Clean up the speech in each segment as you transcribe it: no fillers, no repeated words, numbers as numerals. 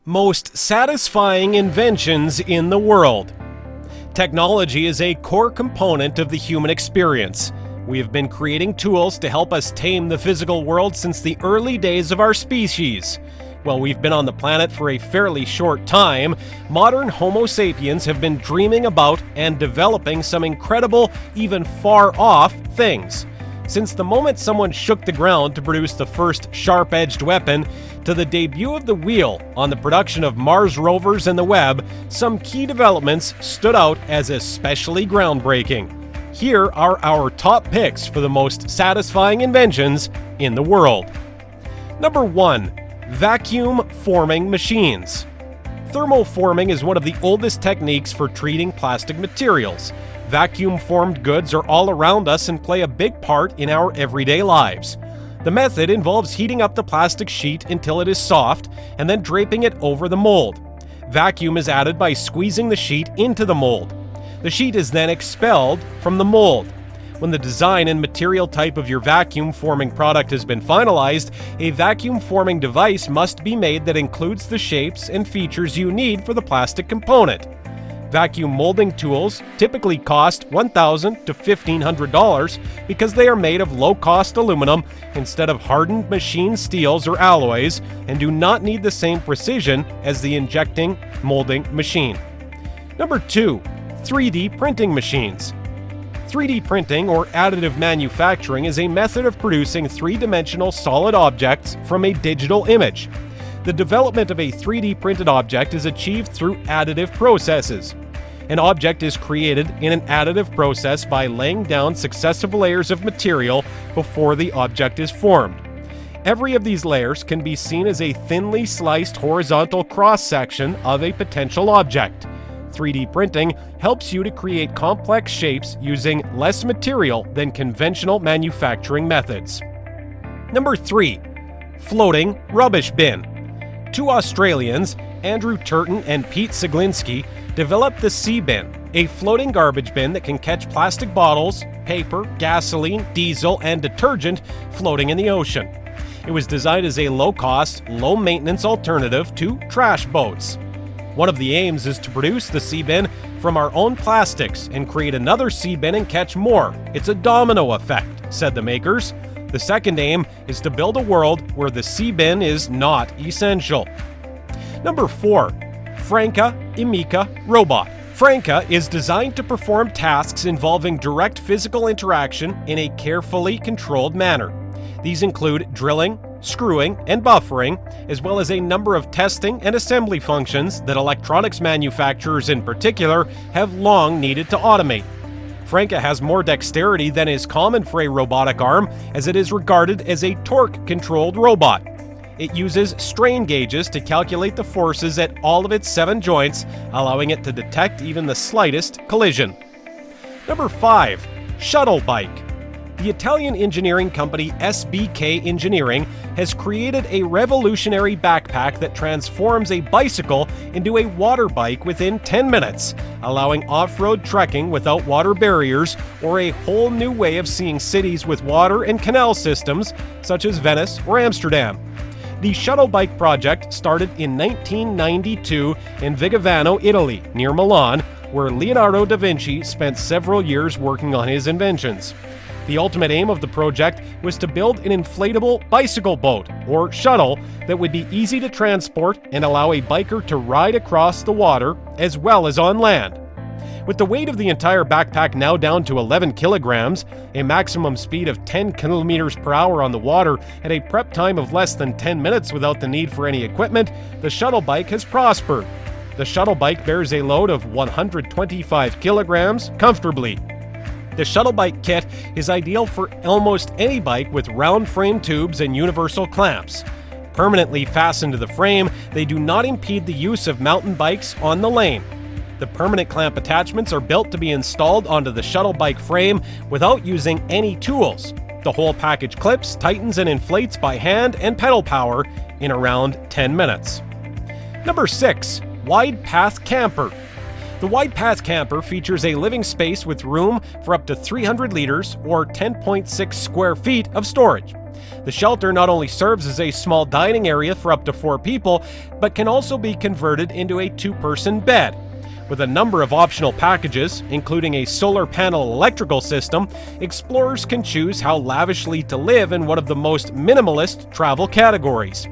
Most satisfying inventions in the world. Technology is a core component of the human experience. We have been creating tools to help us tame the physical world since the early days of our species. While we've been on the planet for a fairly short time, modern Homo sapiens have been dreaming about and developing some incredible, even far-off things. Since the moment someone shook the ground to produce the first sharp-edged weapon, to the debut of the wheel on the production of Mars rovers and the web, some key developments stood out as especially groundbreaking. Here are our top picks for the most satisfying inventions in the world. Number 1. Vacuum forming machines. Thermoforming is one of the oldest techniques for treating plastic materials. Vacuum-formed goods are all around us and play a big part in our everyday lives. The method involves heating up the plastic sheet until it is soft and then draping it over the mold. Vacuum is added by squeezing the sheet into the mold. The sheet is then expelled from the mold. When the design and material type of your vacuum-forming product has been finalized, a vacuum-forming device must be made that includes the shapes and features you need for the plastic component. Vacuum molding tools typically cost $1,000 to $1,500 because they are made of low-cost aluminum instead of hardened machined steels or alloys and do not need the same precision as the injecting molding machine. Number 2. 3D printing machines. 3D printing, or additive manufacturing, is a method of producing three-dimensional solid objects from a digital image. The development of a 3D printed object is achieved through additive processes. An object is created in an additive process by laying down successive layers of material before the object is formed. Every of these layers can be seen as a thinly sliced horizontal cross-section of a potential object. 3D printing helps you to create complex shapes using less material than conventional manufacturing methods. Number 3. Floating rubbish bin. Two Australians, Andrew Turton and Pete Siglinski, developed the Sea Bin, a floating garbage bin that can catch plastic bottles, paper, gasoline, diesel, and detergent floating in the ocean. It was designed as a low-cost, low-maintenance alternative to trash boats. One of the aims is to produce the Sea Bin from our own plastics and create another Sea Bin and catch more. It's a domino effect, said the makers. The second aim is to build a world where the Sea Bin is not essential. Number 4. Franca Imica Robot. Franca is designed to perform tasks involving direct physical interaction in a carefully controlled manner. These include drilling, screwing, and buffering, as well as a number of testing and assembly functions that electronics manufacturers in particular have long needed to automate. Franca has more dexterity than is common for a robotic arm, as it is regarded as a torque-controlled robot. It uses strain gauges to calculate the forces at all of its 7 joints, allowing it to detect even the slightest collision. Number 5. Shuttle Bike. The Italian engineering company SBK Engineering has created a revolutionary backpack that transforms a bicycle into a water bike within 10 minutes, allowing off-road trekking without water barriers or a whole new way of seeing cities with water and canal systems, such as Venice or Amsterdam. The Shuttle Bike project started in 1992 in Vigevano, Italy, near Milan, where Leonardo da Vinci spent several years working on his inventions. The ultimate aim of the project was to build an inflatable bicycle boat, or shuttle, that would be easy to transport and allow a biker to ride across the water as well as on land. With the weight of the entire backpack now down to 11 kilograms, a maximum speed of 10 kilometers per hour on the water, and a prep time of less than 10 minutes without the need for any equipment, the shuttle bike has prospered. The shuttle bike bears a load of 125 kilograms comfortably. The Shuttle Bike kit is ideal for almost any bike with round frame tubes and universal clamps. Permanently fastened to the frame, they do not impede the use of mountain bikes on the lane. The permanent clamp attachments are built to be installed onto the Shuttle Bike frame without using any tools. The whole package clips, tightens, and inflates by hand and pedal power in around 10 minutes. Number 6. Wide Path Camper. The Wide Path Camper features a living space with room for up to 300 liters or 10.6 square feet of storage. The shelter not only serves as a small dining area for up to 4 people, but can also be converted into a 2-person bed. With a number of optional packages, including a solar panel electrical system, explorers can choose how lavishly to live in one of the most minimalist travel categories.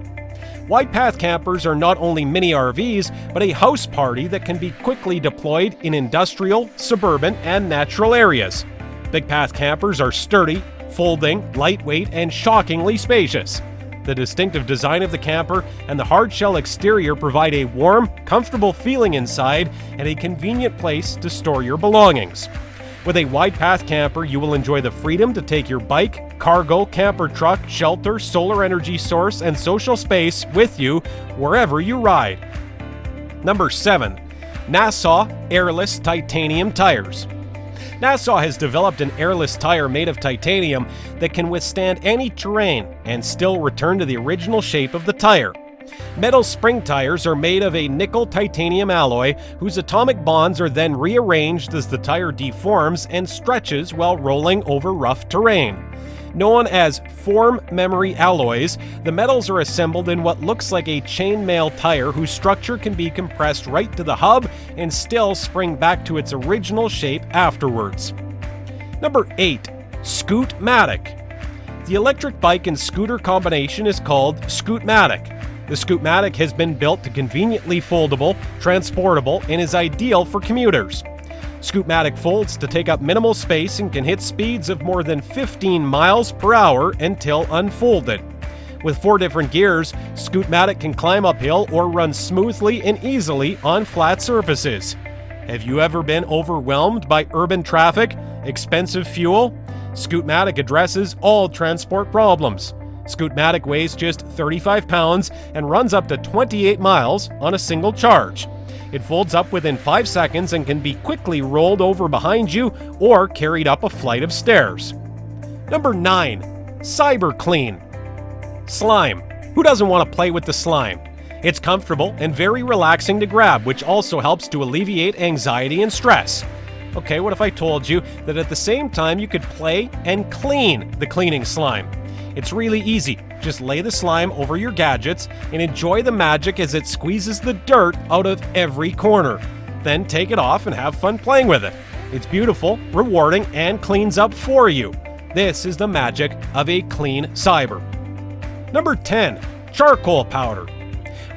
Wide path campers are not only mini RVs, but a house party that can be quickly deployed in industrial, suburban, and natural areas. Big path campers are sturdy, folding, lightweight, and shockingly spacious. The distinctive design of the camper and the hard-shell exterior provide a warm, comfortable feeling inside and a convenient place to store your belongings. With a wide path camper, you will enjoy the freedom to take your bike, cargo, camper truck, shelter, solar energy source, and social space with you wherever you ride. Number 7. Nassau Airless Titanium Tires. Nassau has developed an airless tire made of titanium that can withstand any terrain and still return to the original shape of the tire. Metal spring tires are made of a nickel-titanium alloy whose atomic bonds are then rearranged as the tire deforms and stretches while rolling over rough terrain. Known as form memory alloys, the metals are assembled in what looks like a chainmail tire whose structure can be compressed right to the hub and still spring back to its original shape afterwards. Number 8. Scootmatic. The electric bike and scooter combination is called Scootmatic. The Scootmatic has been built to conveniently foldable, transportable, and is ideal for commuters. Scootmatic folds to take up minimal space and can hit speeds of more than 15 miles per hour until unfolded. With 4 different gears, Scootmatic can climb uphill or run smoothly and easily on flat surfaces. Have you ever been overwhelmed by urban traffic, expensive fuel? Scootmatic addresses all transport problems. Scootmatic weighs just 35 pounds and runs up to 28 miles on a single charge. It folds up within 5 seconds and can be quickly rolled over behind you or carried up a flight of stairs. Number 9. CyberClean. Slime. Who doesn't want to play with the slime? It's comfortable and very relaxing to grab, which also helps to alleviate anxiety and stress. Okay, what if I told you that at the same time you could play and clean the cleaning slime? It's really easy. Just lay the slime over your gadgets and enjoy the magic as it squeezes the dirt out of every corner. Then take it off and have fun playing with it. It's beautiful, rewarding, and cleans up for you. This is the magic of a clean cyber. Number 10. Charcoal powder.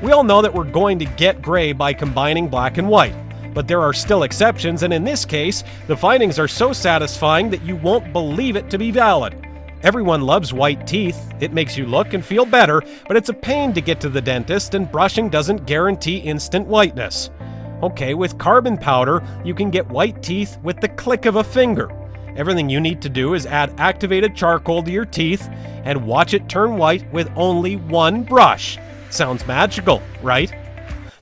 We all know that we're going to get gray by combining black and white, but there are still exceptions, and in this case, the findings are so satisfying that you won't believe it to be valid. Everyone loves white teeth. It makes you look and feel better, but it's a pain to get to the dentist, and brushing doesn't guarantee instant whiteness. Okay, with carbon powder, you can get white teeth with the click of a finger. Everything you need to do is add activated charcoal to your teeth and watch it turn white with only 1 brush. Sounds magical, right?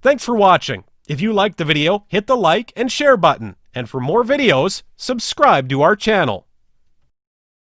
Thanks for watching. If you liked the video, hit the like and share button. And for more videos, subscribe to our channel.